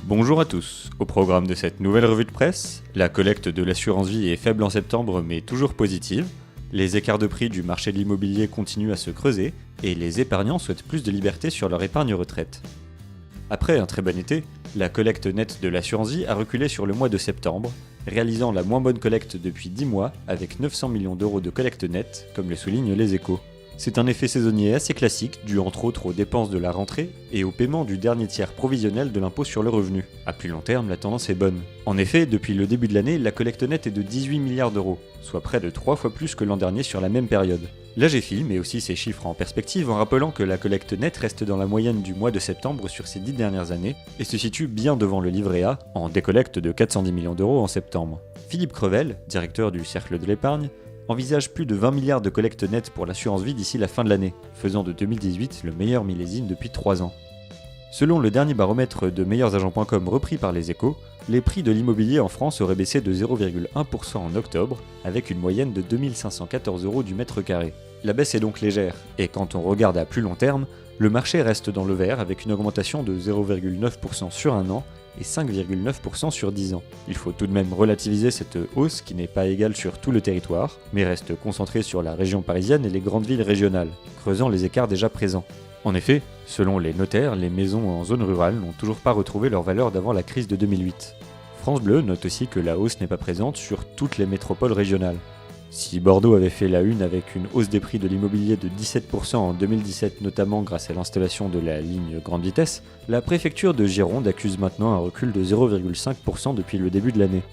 Bonjour à tous, au programme de cette nouvelle revue de presse, la collecte de l'assurance vie est faible en septembre mais toujours positive, les écarts de prix du marché de l'immobilier continuent à se creuser et les épargnants souhaitent plus de liberté sur leur épargne retraite. Après un très bon été, la collecte nette de l'assurance vie a reculé sur le mois de septembre, réalisant la moins bonne collecte depuis 10 mois avec 900 millions d'euros de collecte nette, comme le soulignent les Échos. C'est un effet saisonnier assez classique, dû entre autres aux dépenses de la rentrée et au paiement du dernier tiers provisionnel de l'impôt sur le revenu. À plus long terme, la tendance est bonne. En effet, depuis le début de l'année, la collecte nette est de 18 milliards d'euros, soit près de 3 fois plus que l'an dernier sur la même période. L'AGFI met aussi ces chiffres en perspective en rappelant que la collecte nette reste dans la moyenne du mois de septembre sur ces 10 dernières années et se situe bien devant le livret A, en décollecte de 410 millions d'euros en septembre. Philippe Crevel, directeur du Cercle de l'épargne, envisage plus de 20 milliards de collecte nette pour l'assurance vie d'ici la fin de l'année, faisant de 2018 le meilleur millésime depuis 3 ans. Selon le dernier baromètre de meilleursagents.com repris par les Échos, les prix de l'immobilier en France auraient baissé de 0,1% en octobre, avec une moyenne de 2514 € du mètre carré. La baisse est donc légère, et quand on regarde à plus long terme, le marché reste dans le vert avec une augmentation de 0,9% sur un an et 5,9% sur 10 ans. Il faut tout de même relativiser cette hausse qui n'est pas égale sur tout le territoire, mais reste concentrée sur la région parisienne et les grandes villes régionales, creusant les écarts déjà présents. En effet, selon les notaires, les maisons en zone rurale n'ont toujours pas retrouvé leur valeur d'avant la crise de 2008. France Bleu note aussi que la hausse n'est pas présente sur toutes les métropoles régionales. Si Bordeaux avait fait la une avec une hausse des prix de l'immobilier de 17% en 2017 notamment grâce à l'installation de la ligne grande vitesse, la préfecture de Gironde accuse maintenant un recul de 0,5% depuis le début de l'année.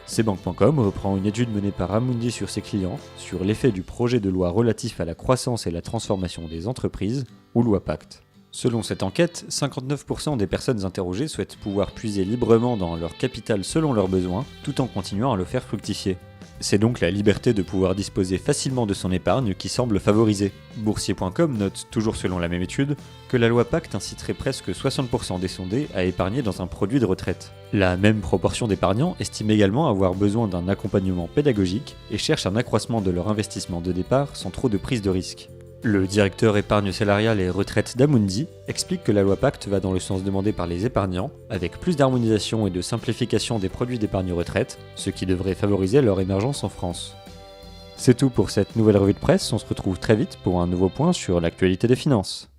Cbank.com reprend une étude menée par Amundi sur ses clients sur l'effet du projet de loi relatif à la croissance et la transformation des entreprises, ou loi Pacte. Selon cette enquête, 59% des personnes interrogées souhaitent pouvoir puiser librement dans leur capital selon leurs besoins, tout en continuant à le faire fructifier. C'est donc la liberté de pouvoir disposer facilement de son épargne qui semble favorisée. Boursier.com note, toujours selon la même étude, que la loi Pacte inciterait presque 60% des sondés à épargner dans un produit de retraite. La même proportion d'épargnants estime également avoir besoin d'un accompagnement pédagogique et cherche un accroissement de leur investissement de départ sans trop de prise de risque. Le directeur épargne salariale et retraite d'Amundi explique que la loi Pacte va dans le sens demandé par les épargnants, avec plus d'harmonisation et de simplification des produits d'épargne retraite, ce qui devrait favoriser leur émergence en France. C'est tout pour cette nouvelle revue de presse, on se retrouve très vite pour un nouveau point sur l'actualité des finances.